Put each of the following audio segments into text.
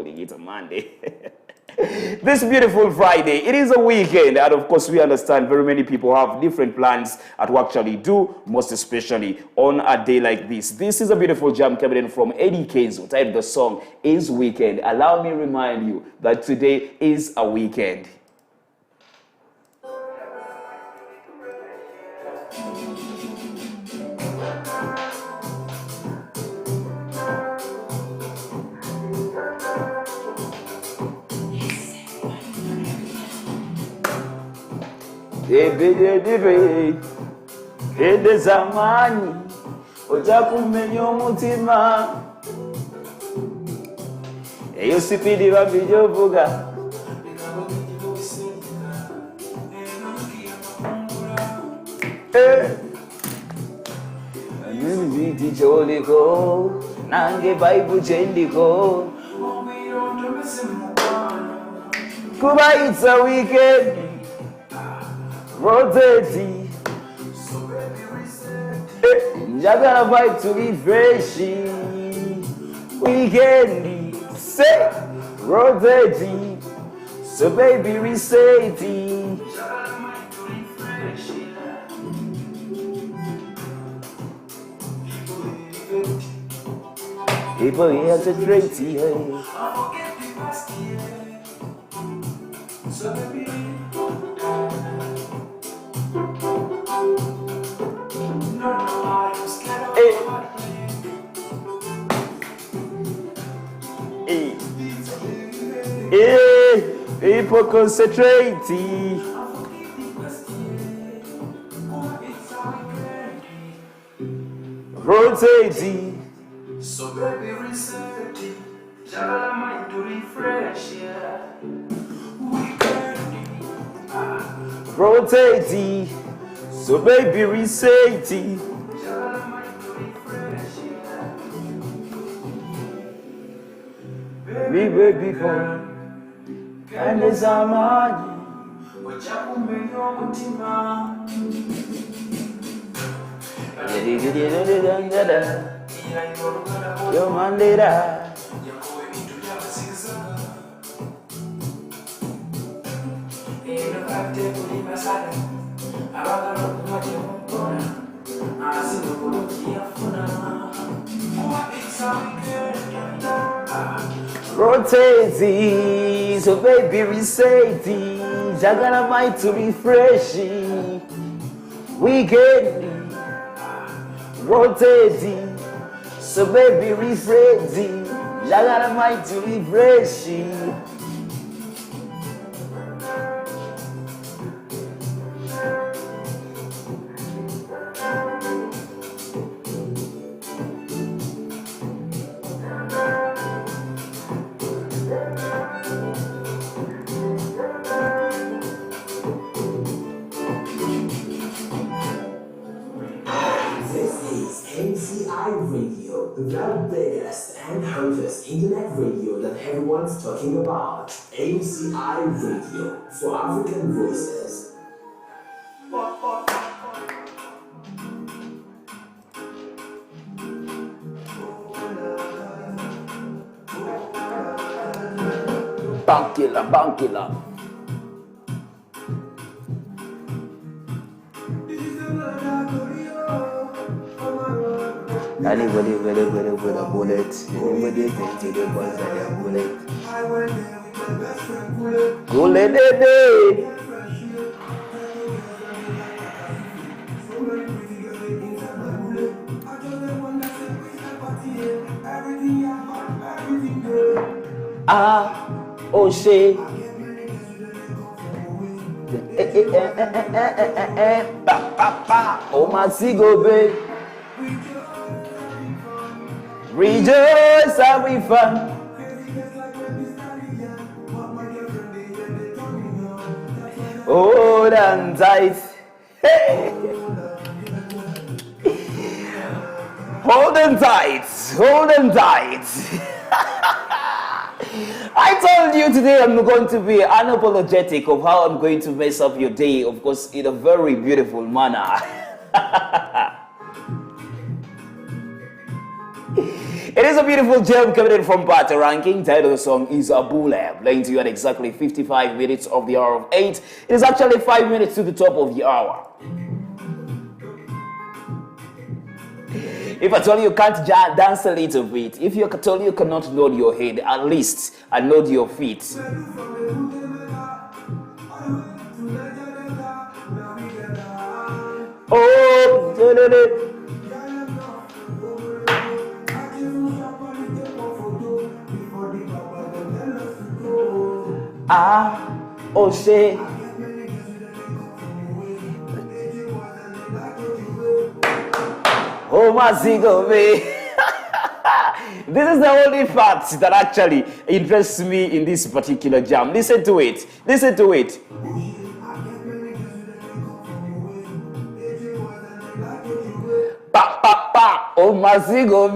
calling it a Monday. This beautiful Friday, it is a weekend, and of course we understand very many people have different plans to actually do, most especially on a day like this. This is a beautiful jam coming in from Eddie Kenzo, titled the song is Weekend. Allow me to remind you that today is a weekend. Ede zamani otakumenya omutima eyo sipidi babijyovuga biti kyoliko nange Bible kyendiko kuba it's a weekend rotate njagala vibe to refresh weekend say rotate so baby reset people here to trade here so baby people concentrate. Rotate. So baby reset. Jagala mind to refresh. Rotate. So baby reset. Baby boy. Kande zamani wachakumenya omutima yo mandera rotate, so baby reset, jagala mind to refresh, weekend, rotate, so baby reset, jagala mind to refresh. Radio, the biggest and hottest internet radio that everyone's talking about. AMCI Radio for African Voices. Bankila. Anybody with a bullet, anybody think the boys that are bullet. Bullet. Oh shit. Oh my cigo babe. Rejoice and we fun. Hold on tight. Hey. Hold on tight. I told you today I'm going to be unapologetic of how I'm going to mess up your day, of course, in a very beautiful manner. It is a beautiful gem coming in from Bata Ranking. Title of the song is Abule, playing to you at exactly 55 minutes of the hour of 8. It is actually 5 minutes to the top of the hour. If I told you can't dance a little bit, if you told you cannot nod your head, at least nod your feet. Oh, oh, say. Oh, my zigo, This is the only fact that actually interests me in this particular jam. Listen to it. Listen to it. Pa, pa, pa. Oh, my zigo,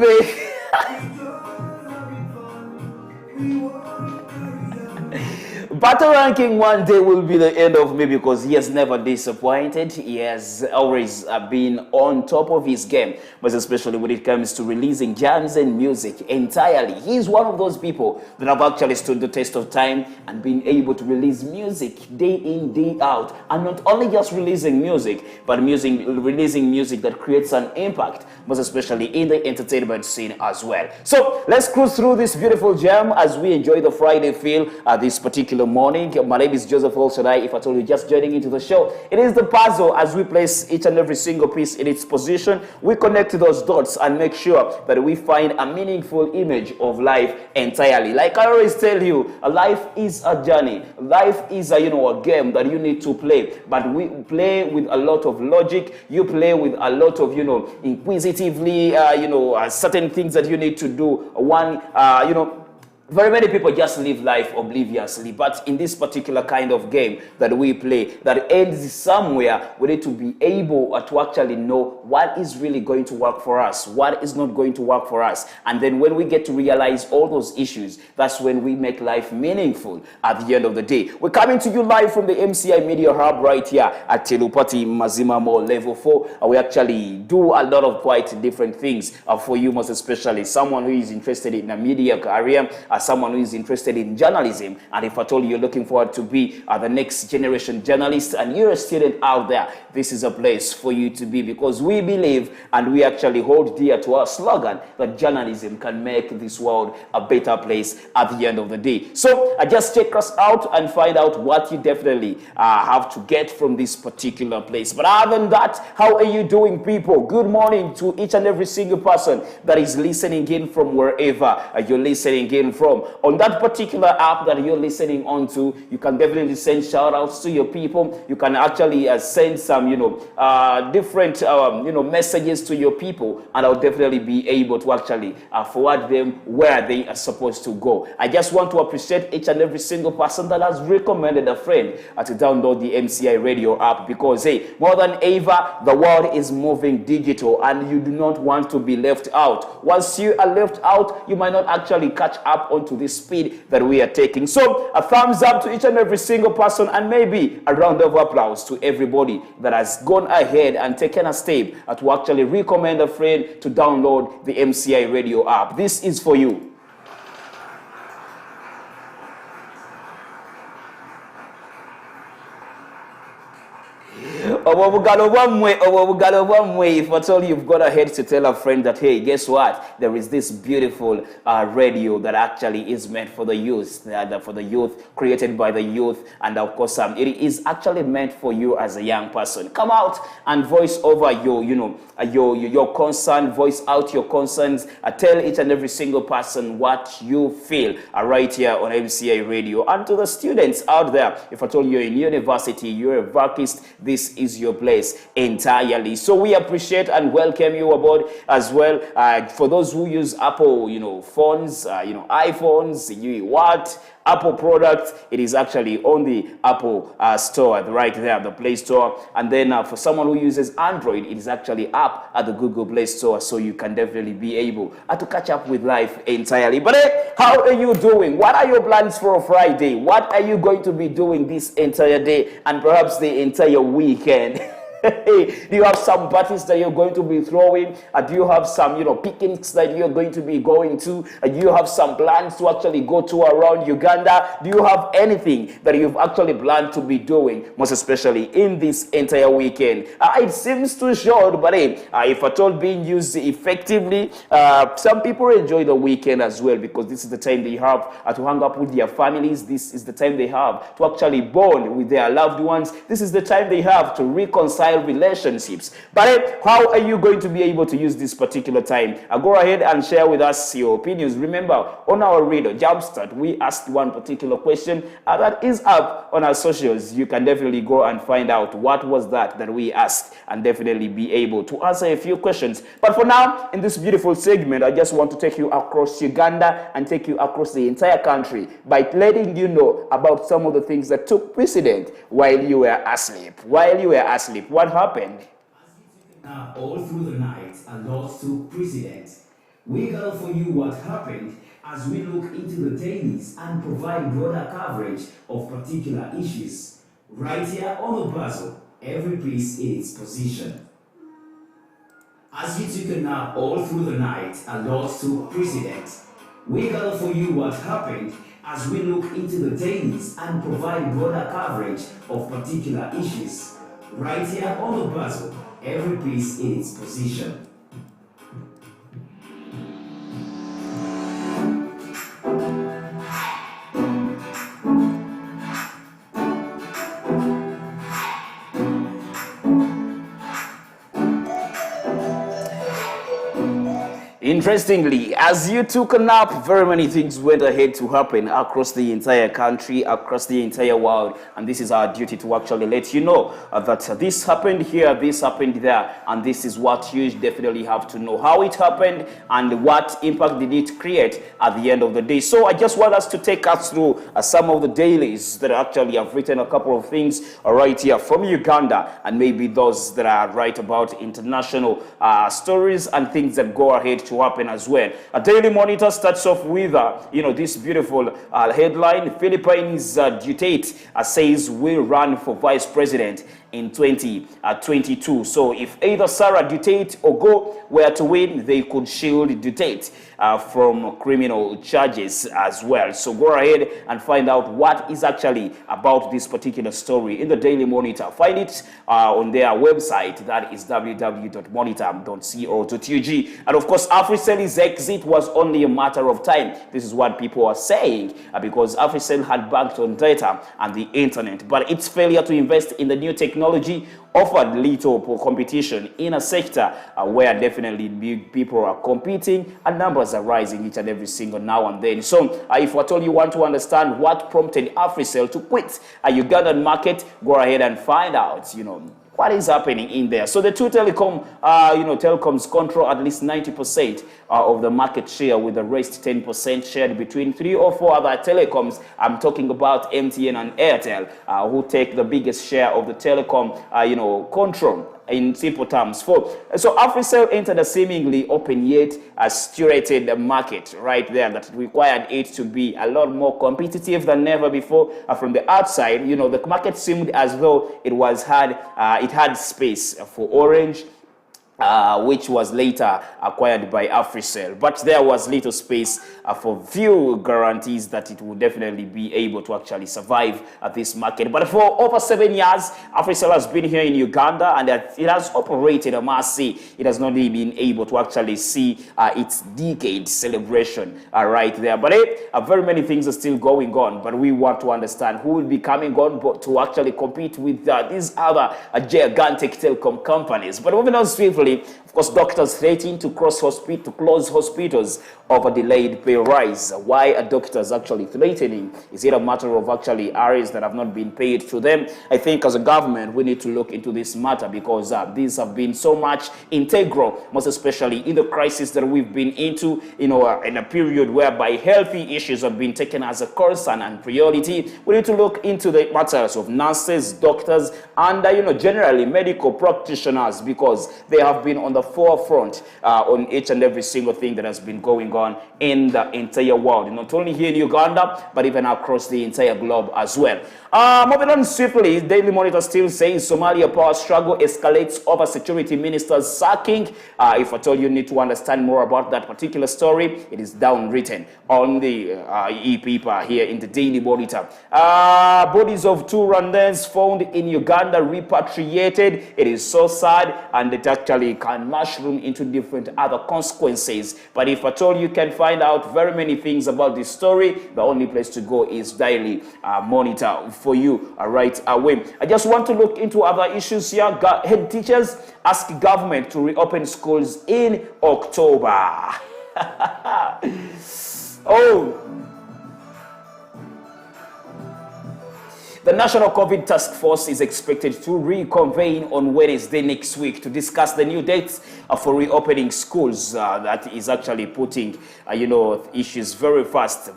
Battle Ranking one day will be the end of me because he has never disappointed. He has always been on top of his game, but especially when it comes to releasing jams and music entirely. He's one of those people that have actually stood the test of time and been able to release music day in, day out. And not only just releasing music, but releasing music that creates an impact, most especially in the entertainment scene as well. So let's cruise through this beautiful jam as we enjoy the Friday feel this particular morning. My name is Joseph Olsonai. If I told you just joining into the show, it is the puzzle as we place each and every single piece in its position. We connect those dots and make sure that we find a meaningful image of life entirely. Like I always tell you, life is a journey. Life is a game that you need to play, but we play with a lot of logic. You play with a lot of inquisitively certain things that you need to do. Very many people just live life obliviously, but in this particular kind of game that we play, that ends somewhere, we need to be able to actually know what is really going to work for us, what is not going to work for us. And then when we get to realize all those issues, that's when we make life meaningful at the end of the day. We're coming to you live from the MCI Media Hub right here at Telupati Mazima Mall Level 4. We actually do a lot of quite different things for you, most especially someone who is interested in a media career, someone who is interested in journalism, and if at all you're looking forward to be the next generation journalist and you're a student out there, this is a place for you to be, because we believe and we actually hold dear to our slogan that journalism can make this world a better place at the end of the day. So just check us out and find out what you definitely have to get from this particular place. But other than that, how are you doing, people? Good morning to each and every single person that is listening in from wherever you're listening in from. On that particular app that you're listening on to, you can definitely send shout outs to your people. You can actually send some different messages to your people, and I'll definitely be able to actually forward them where they are supposed to go. I just want to appreciate each and every single person that has recommended a friend to download the MCI radio app, because hey, more than ever the world is moving digital and you do not want to be left out. Once you are left out, you might not actually catch up onto this speed that we are taking. So a thumbs up to each and every single person, and maybe a round of applause to everybody that has gone ahead and taken a step to actually recommend a friend to download the MCI radio app. This is for you. If at all you've got ahead to tell a friend that, hey, guess what? There is this beautiful radio that actually is meant for the youth, created by the youth, and of course, it is actually meant for you as a young person. Come out and voice over your concern, voice out your concerns, tell each and every single person what you feel right here on MCI Radio. And to the students out there, if at all you're in university, you're a vacist, this is your place entirely. So we appreciate and welcome you aboard as well. For those who use Apple, phones, iPhones, Apple products, it is actually on the Apple store right there, the Play Store. And then for someone who uses Android, it is actually up at the Google Play Store, so you can definitely be able to catch up with life entirely. But hey, how are you doing? What are your plans for a Friday? What are you going to be doing this entire day and perhaps the entire weekend? Do you have some parties that you're going to be throwing? Do you have some, picnics that you're going to be going to? Do you have some plans to actually go to around Uganda? Do you have anything that you've actually planned to be doing, most especially in this entire weekend? It seems too short, but if at all being used effectively, some people enjoy the weekend as well, because this is the time they have to hang up with their families. This is the time they have to actually bond with their loved ones. This is the time they have to reconcile relationships. But how are you going to be able to use this particular time? Go ahead and share with us your opinions. Remember, on our radio Jumpstart, we asked one particular question that is up on our socials. You can definitely go and find out what was that we asked, and definitely be able to answer a few questions. But for now, in this beautiful segment, I just want to take you across Uganda and take you across the entire country by letting you know about some of the things that took precedent while you were asleep. What happened? All through the night, a lot took precedent. We gather for you what happened as we look into the dailies and provide broader coverage of particular issues. Right here on Obazo, every piece in its position. As you took a nap all through the night, a lot took precedent. We gather for you what happened as we look into the dailies and provide broader coverage of particular issues. Right here on Obazo, every piece in its position. Interestingly, as you took a nap, very many things went ahead to happen across the entire country, across the entire world. And this is our duty to actually let you know that this happened here, this happened there, and this is what you definitely have to know how it happened and what impact did it create at the end of the day. So I just want us to take us through some of the dailies that actually have written a couple of things right here from Uganda, and maybe those that are right about international stories and things that go ahead to happen as well. A Daily Monitor starts off with this beautiful headline: Philippines Duterte says will run for vice president in 2022. So if either Sarah Duterte or Go were to win, they could shield Duterte from criminal charges as well. So go ahead and find out what is actually about this particular story in the Daily Monitor. Find it on their website, that is www.monitor.co.ug. And of course, AfriCell's exit was only a matter of time. This is what people are saying, because AfriCell had banked on data and the internet, but its failure to invest in the new technology offered little competition in a sector where definitely big people are competing and numbers are rising each and every single now and then. So if at all you want to understand what prompted AfriCell to quit a Ugandan market, go ahead and find out, what is happening in there. So the two telecoms control at least 90% of the market share, with the rest 10% shared between 3 or 4 other telecoms. I'm talking about MTN and Airtel, who take the biggest share of the telecom, control in simple terms. So AfriCell entered a seemingly open yet a saturated market right there that required it to be a lot more competitive than ever before. From the outside, the market seemed as though it had space for Orange, which was later acquired by AfriCell. But there was little space for few guarantees that it would definitely be able to actually survive at this market. But for over 7 years, AfriCell has been here in Uganda, and it has operated, I must say, it has not really been able to actually see its decade celebration right there. But very many things are still going on, but we want to understand who will be coming on to actually compete with these other gigantic telecom companies. But moving on swiftly, of course, doctors threatening to close hospitals over delayed pay rise. Why are doctors actually threatening? Is it a matter of actually areas that have not been paid to them? I think as a government, we need to look into this matter, because these have been so much integral, most especially in the crisis that we've been into, in a period whereby healthy issues have been taken as a concern and priority. We need to look into the matters of nurses, doctors, and generally medical practitioners, because they have have been on the forefront on each and every single thing that has been going on in the entire world, not only here in Uganda, but even across the entire globe as well. Moving on swiftly, Daily Monitor still says Somalia power struggle escalates over security minister's sacking. If at all you need to understand more about that particular story, it is downwritten on the e-paper here in the Daily Monitor. Bodies of 2 Rwandans found in Uganda repatriated. It is so sad, and it actually can mushroom into different other consequences. But if at all you can find out very many things about this story, the only place to go is Daily Monitor for you right away. I just want to look into other issues here. Head teachers ask government to reopen schools in October. Oh. The National COVID Task Force is expected to reconvene on Wednesday next week to discuss the new dates for reopening schools. That is actually putting, issues very fast.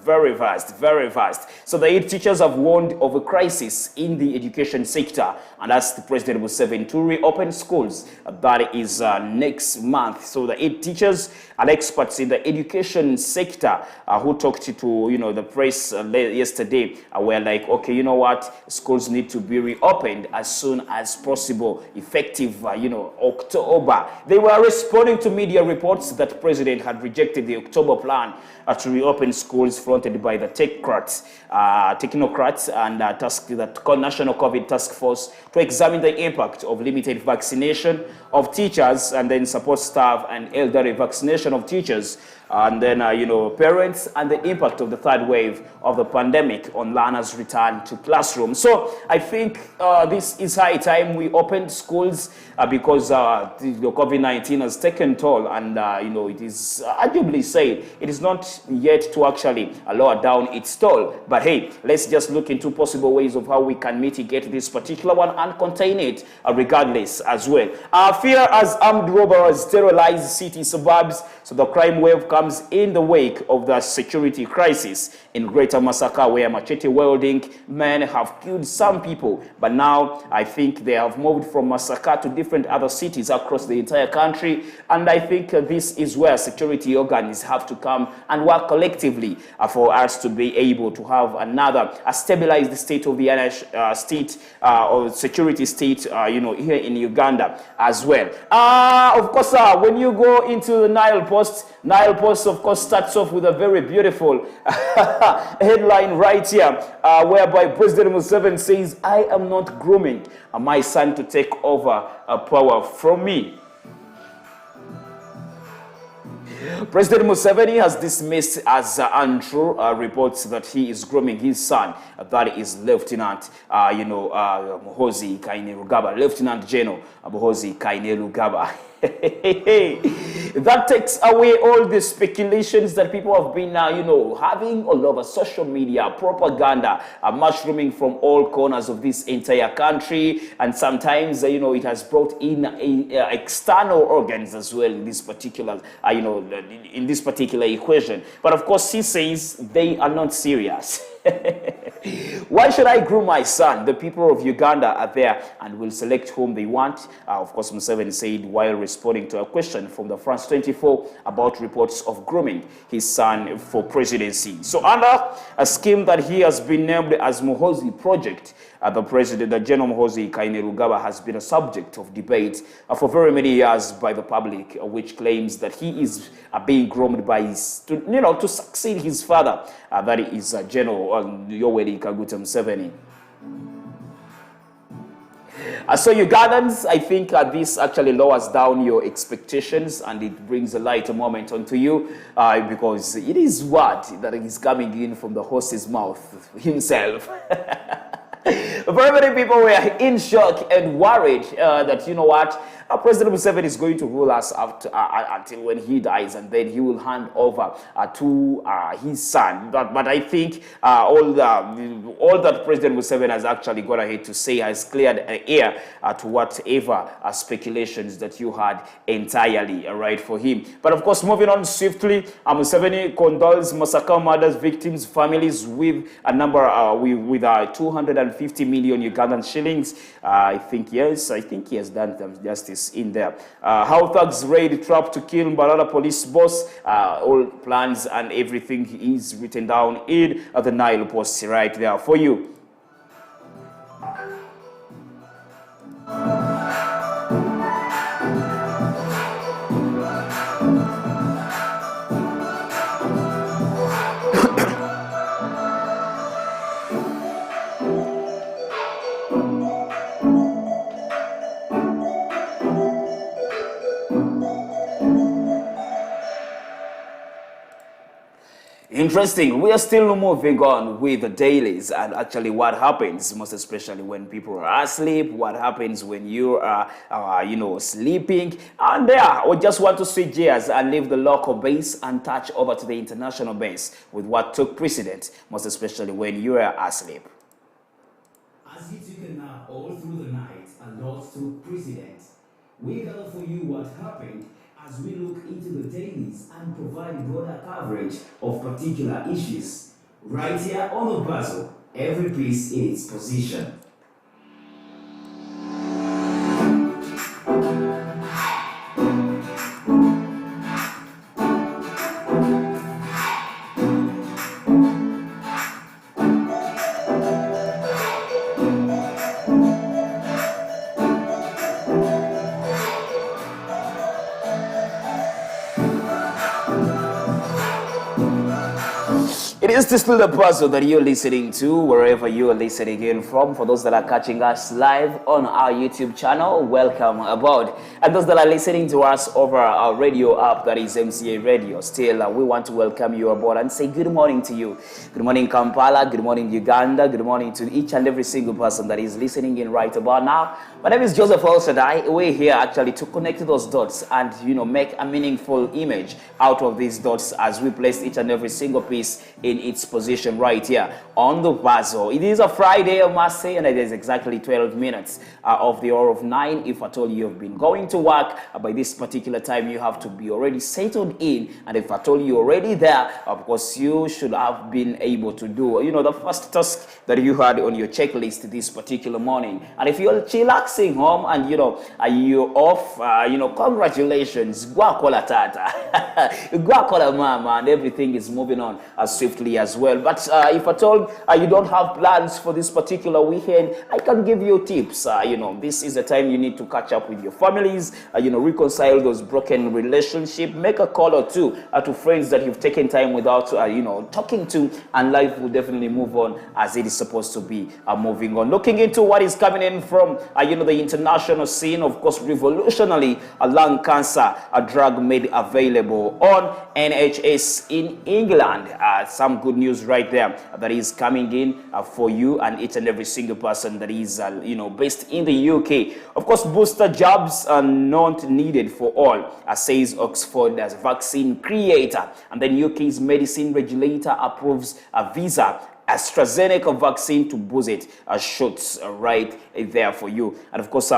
So the 8 teachers have warned of a crisis in the education sector and asked President Museveni to reopen schools. That is next month. So the 8 teachers and experts in the education sector who talked to the press yesterday were like, okay, you know what? Schools need to be reopened as soon as possible, effective, October. They were responding to media reports that the president had rejected the October plan to reopen schools fronted by the technocrats and the National COVID Task Force to examine the impact of limited vaccination of teachers and then support staff and elderly vaccination of teachers and then, parents, and the impact of the 3rd wave of the pandemic on learners' return to classrooms. So I think this is high time we opened schools because the COVID-19 has taken toll, and, it is arguably said it is not yet to actually lower down its toll. But hey, let's just look into possible ways of how we can mitigate this particular one and contain it regardless as well. Fear as armed robbers terrorize city suburbs. So the crime wave comes in the wake of the security crisis in Greater Masaka, where machete wielding men have killed some people. But now I think they have moved from Masaka to different other cities across the entire country. And I think this is where security organs have to come and work collectively for us to be able to have a stabilized state of the state or security state, here in Uganda as well. Of course, when you go into the Nile Post, of course, starts off with a very beautiful headline right here, whereby President Museveni says, I am not grooming my son to take over power from me. President Museveni has dismissed as untrue reports that he is grooming his son, that is Lieutenant, Muhoozi Kainerugaba, Lieutenant General Muhoozi Kainerugaba. That takes away all the speculations that people have been having all over social media, propaganda, mushrooming from all corners of this entire country, and sometimes it has brought in external organs as well in this particular in this particular equation. But of course, he says they are not serious. Why should I groom my son? The people of Uganda are there and will select whom they want. Of course, Museveni said while responding to a question from the France 24 about reports of grooming his son for presidency. So under a scheme that he has been named as Muhoozi Project, the General Muhoozi Kainerugaba has been a subject of debate for very many years by the public, which claims that he is being groomed by to succeed his father, that is General Yoweri Kaguta Museveni. So Ugandans, I think this actually lowers down your expectations and it brings a lighter moment onto you because it is word that is coming in from the horse's mouth himself. Very many people were in shock and worried that, President Museveni is going to rule us after, until when he dies, and then he will hand over to his son. But I think all that President Museveni has actually gone ahead to say has cleared air to whatever speculations that you had entirely right for him. But of course, moving on swiftly, Museveni condoles Masaka murders victims' families with a number with 250 million million Ugandan shillings. I think he has done them justice in there. How thugs raid trap to kill Mbarara police boss. All plans and everything is written down in the Nile Post right there for you. Interesting. We are still moving on with the dailies and actually what happens, most especially when people are asleep, what happens when you are, sleeping. And there, we just want to switch gears and leave the local base and touch over to the international base with what took precedence, most especially when you are asleep. As you took a nap all through the night, a lot took precedence. We gather for you what happened as we look into the dailies and provide broader coverage of particular issues. Right here on the puzzle, every piece in its position. It is still the puzzle that you're listening to, wherever you are listening in from. For those that are catching us live on our YouTube channel, welcome aboard. And those that are listening to us over our radio app, that is MCA Radio, still, we want to welcome you aboard and say good morning to you. Good morning, Kampala. Good morning, Uganda. Good morning to each and every single person that is listening in right about now. My name is Joseph Olsadai. We're here actually to connect those dots and, make a meaningful image out of these dots as we place each and every single piece in its position right here on the puzzle. It is a Friday, I must say, and it is exactly 12 minutes of the hour of 9. If at all you have been going to work, by this particular time you have to be already settled in, and if at all you're already there, of course you should have been able to do the first task that you had on your checklist this particular morning. And if you're chillaxing home and you're off, congratulations, guakola tata, guakola mama, and everything is moving on as swiftly as well. But if at all you don't have plans for this particular weekend, I can give you tips. This is the time you need to catch up with your families, reconcile those broken relationships, make a call or two to friends that you've taken time without, talking to, and life will definitely move on as it is supposed to be moving on. Looking into what is coming in from, the international scene, of course, revolutionary lung cancer, a drug made available on NHS in England. Some good news right there that is coming in for you and each and every single person that is, based in the UK. Of course, booster jabs are not needed for all, says Oxford as vaccine creator. And then UK's medicine regulator approves a Visa AstraZeneca vaccine to boost it. Shots right there for you. And of course,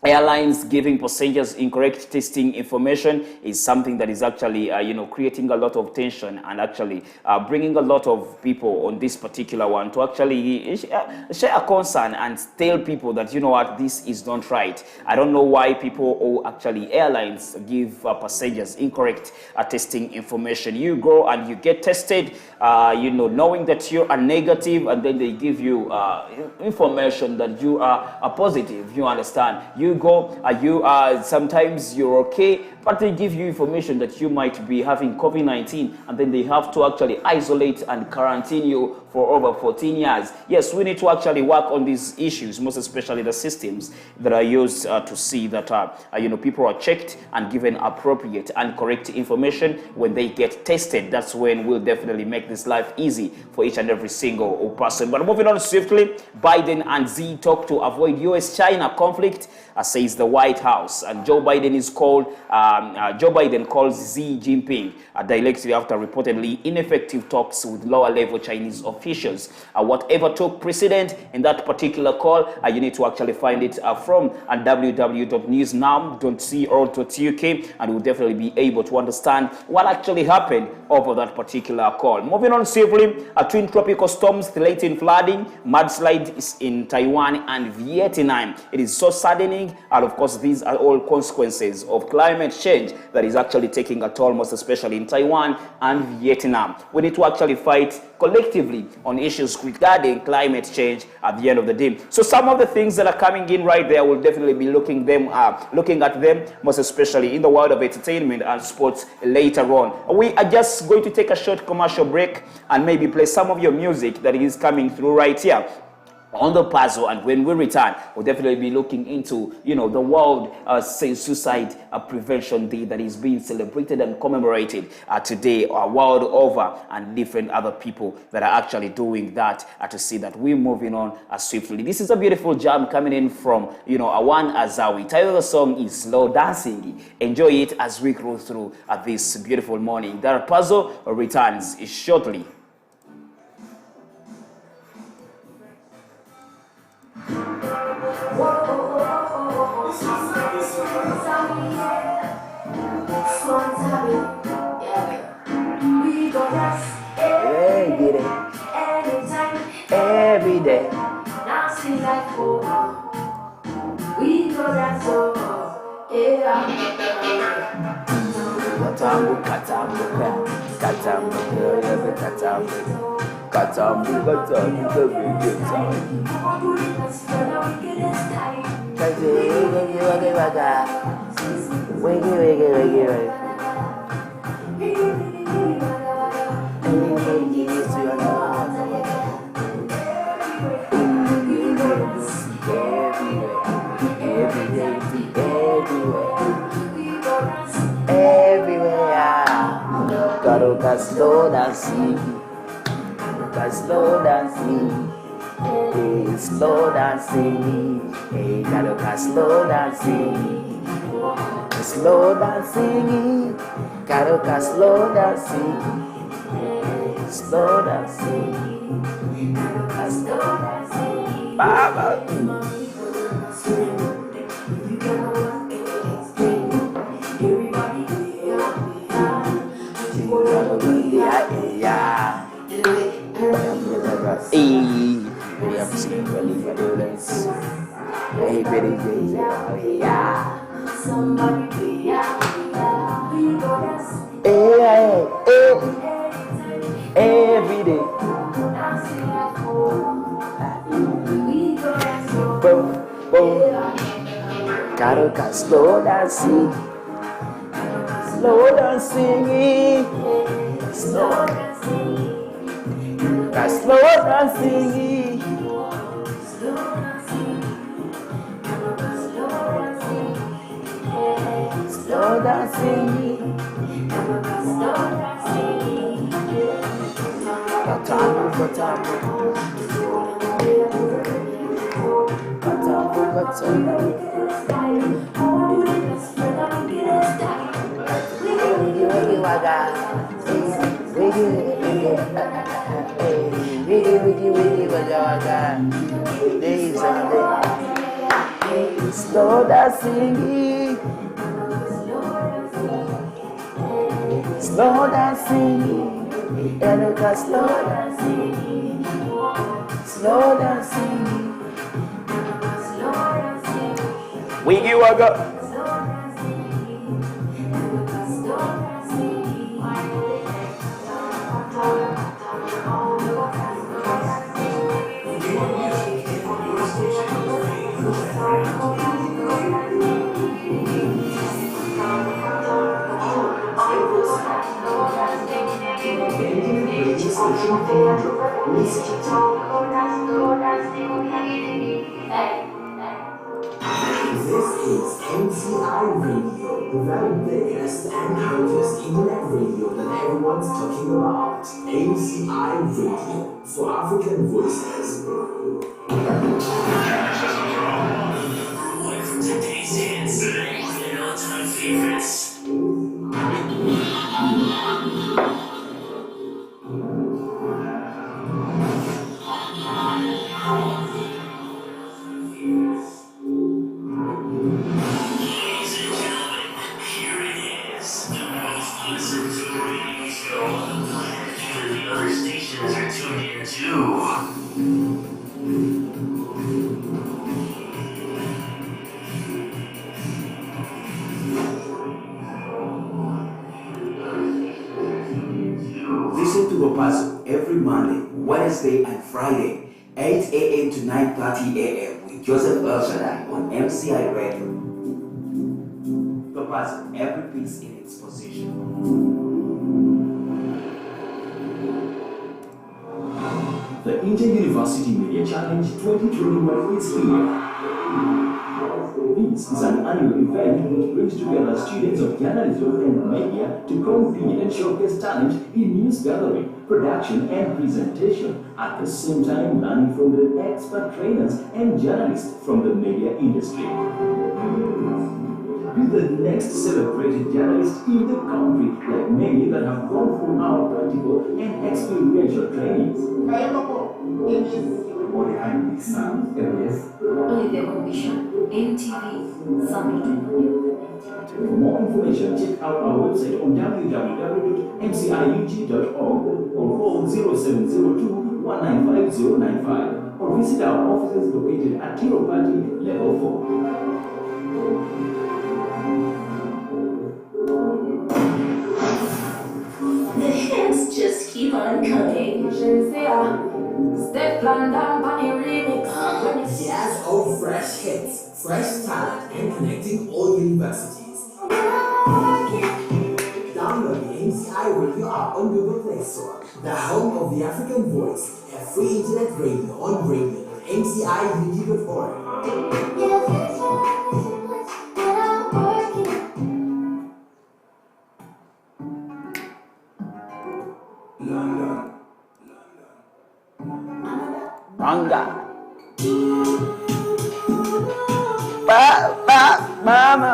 airlines giving passengers incorrect testing information is something that is actually, creating a lot of tension and actually bringing a lot of people on this particular one to actually share a concern and tell people that, this is not right. I don't know why people or actually airlines give passengers incorrect testing information. You go and you get tested, knowing that you are negative, and then they give you information that you are positive. You understand? You go, sometimes you're okay, but they give you information that you might be having COVID-19, and then they have to actually isolate and quarantine you for over 14 years. Yes, we need to actually work on these issues, most especially the systems that are used to see that people are checked and given appropriate and correct information when they get tested. That's when we'll definitely make this life easy for each and every single person. But moving on swiftly, Biden and Xi talk to avoid US-China conflict. says the White House. And Joe Biden calls Xi Jinping directly after reportedly ineffective talks with lower-level Chinese officials. Whatever took precedent in that particular call, you need to actually find it from www.newsnow.co.uk, and we'll definitely be able to understand what actually happened over that particular call. Moving on swiftly, twin tropical storms threatening flooding, mudslides in Taiwan and Vietnam. It is so saddening, and of course these are all consequences of climate change that is actually taking a toll, most especially in Taiwan and Vietnam. We need to actually fight collectively on issues regarding climate change at the end of the day. So some of the things that are coming in right there, we'll definitely be looking at them, most especially in the world of entertainment and sports later on. We are just going to take a short commercial break and maybe play some of your music that is coming through right here on the puzzle, and when we return, we'll definitely be looking into, the World Suicide Prevention Day that is being celebrated and commemorated today world over, and different other people that are actually doing that to see that we're moving on swiftly. This is a beautiful jam coming in from, Awan Azawi. Title of the song is Slow Dancing. Enjoy it as we go through this beautiful morning. The puzzle returns shortly. Every day. Slow dancing, slow dancing, slow dancing, slow dancing, slow dancing, slow dancing, slow dancing, slow dancing, Baba. Every day. Gotta slow dancing, slow dancing, slow dancing, slow dancing, slow dancing, slow dancing, slow dancing, Erica, slow dancing, slow dancing, Wiggy Wagga. This is NCI Radio, the very biggest and hardest internet radio that everyone's talking about. NCI Radio, for African voices. Here it is, the most listened to radio show on the planet. Even the other stations are tuned in too. Listen to Papazo every Monday, Wednesday, and Friday, 8 a.m. to 9:30 a.m. with Joseph El Shaddai on MCI Radio. Papazo, every piece in its position. The Inter-University Media Challenge 2021 is here. This is an annual event which brings together students of journalism and media to compete and showcase talent in news gathering, production, and presentation. At the same time, learning from the expert trainers and journalists from the media industry. Be the next celebrated journalist in the country, like many that have gone through our practical and experiential trainings. Oliver Commission, NTV, Summit. For more information, check out our website on www.mciug.org or call 0702-195-095 or visit our offices located at Tirupati, Level 4. The hits just keep on coming. Step down by remix. Yes, all fresh hits, fresh talent, and connecting all universities. Download the MCI Radio app on Google Play Store, the home of the African Voice, a free internet radio on radio.mciug.org. Manga. Mama.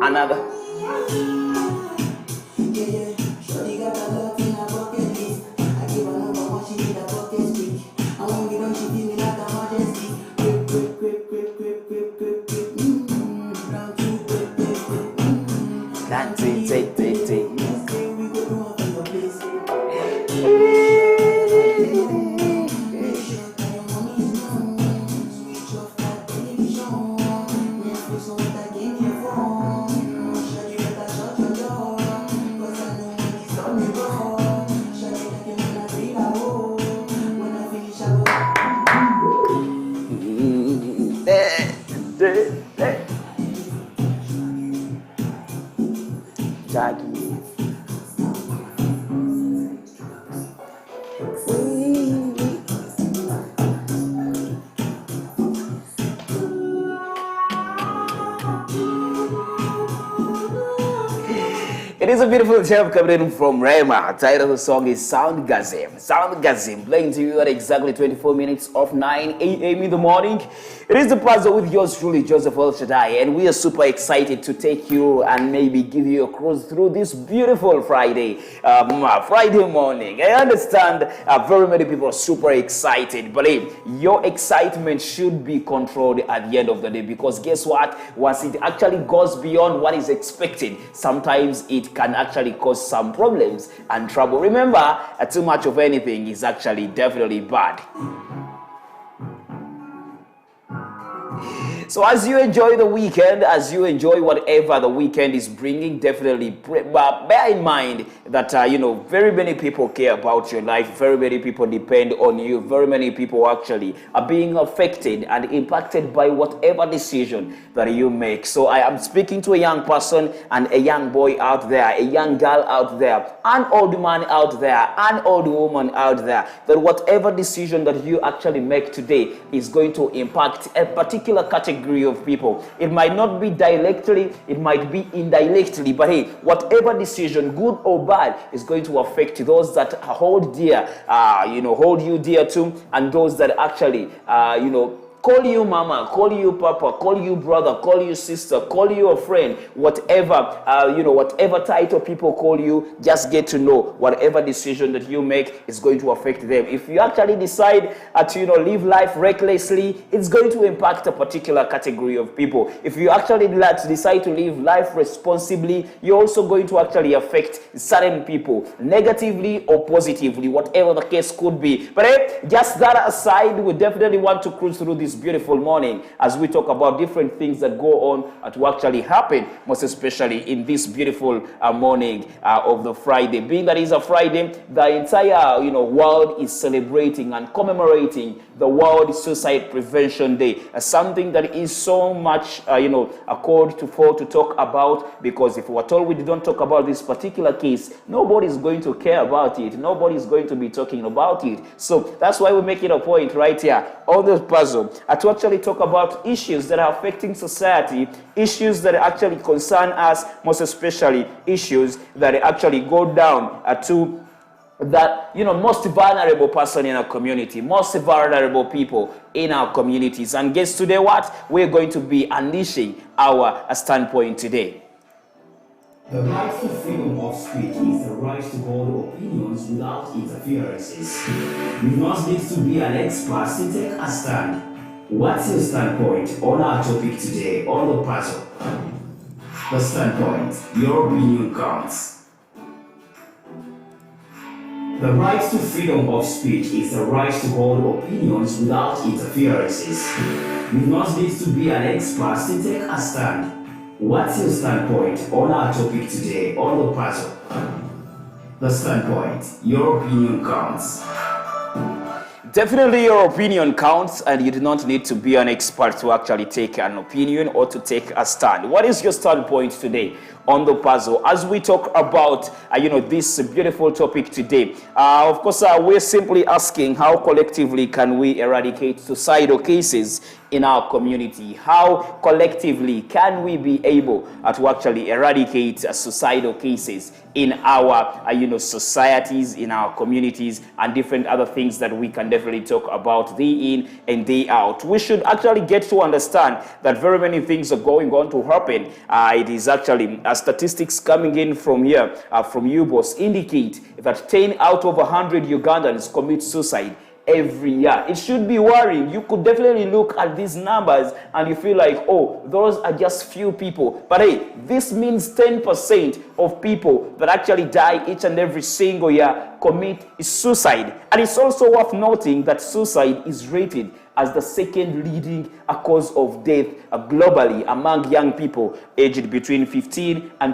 Another. Jackie. It is a beautiful tune coming in from Rema. Title of the song is Soundgasm. Soundgasm, playing to you at exactly 24 minutes of 9 a.m. in the morning. It is the puzzle with yours truly, Joseph El Shaddai, and we are super excited to take you and maybe give you a cruise through this beautiful Friday morning. I understand very many people are super excited, but hey, your excitement should be controlled at the end of the day, because guess what? Once it actually goes beyond what is expected, sometimes it can actually cause some problems and trouble. Remember, too much of anything is actually definitely bad. So as you enjoy the weekend, as you enjoy whatever the weekend is bringing, definitely bear in mind that, very many people care about your life. Very many people depend on you. Very many people actually are being affected and impacted by whatever decision that you make. So I am speaking to a young person and a young boy out there, a young girl out there, an old man out there, an old woman out there, that whatever decision that you actually make today is going to impact a particular category of people. It might not be directly, it might be indirectly, but hey, whatever decision, good or bad, is going to affect those that hold dear, hold you dear to, and those that actually, call you mama, call you papa, call you brother, call you sister, call you a friend, whatever, whatever title people call you, just get to know whatever decision that you make is going to affect them. If you actually decide to, live life recklessly, it's going to impact a particular category of people. If you actually decide to live life responsibly, you're also going to actually affect certain people, negatively or positively, whatever the case could be. But hey, just that aside, we definitely want to cruise through this beautiful morning as we talk about different things that go on to actually happen, most especially in this beautiful morning of the Friday. Being that it's a Friday, the entire world is celebrating and commemorating the World Suicide Prevention Day, something that is so much called for to talk about, because if we're told we don't talk about this particular case, nobody is going to care about it. Nobody is going to be talking about it. So that's why we make it a point right here on this puzzle to actually talk about issues that are affecting society, issues that actually concern us, most especially issues that actually go down to that most vulnerable person in our community, most vulnerable people in our communities. And guess today what? We're going to be unleashing our standpoint today. The right to freedom of speech is the right to hold opinions without interferences. You must need to be an expert to take a stand. What's your standpoint on our topic today on the puzzle? The standpoint, your opinion counts. The right to freedom of speech is the right to hold opinions without interferences. You must need to be an expert to take a stand. What's your standpoint on our topic today on the puzzle? The standpoint, your opinion counts. Definitely your opinion counts, and you do not need to be an expert to actually take an opinion or to take a stand. What is your standpoint today on the puzzle as we talk about this beautiful topic today? Of course, we're simply asking, how collectively can we eradicate suicidal cases in our community? How collectively can we be able to actually eradicate suicidal cases in our societies, in our communities, and different other things that we can definitely talk about day in and day out? We should actually get to understand that very many things are going on to happen. It is actually statistics coming in from here, from UBOS, indicate that 10 out of 100 Ugandans commit suicide every year. It should be worrying. You could definitely look at these numbers and you feel like, oh, those are just few people. But hey, this means 10% of people that actually die each and every single year commit suicide. And it's also worth noting that suicide is rated as the second leading cause of death globally among young people aged between 15 and 20.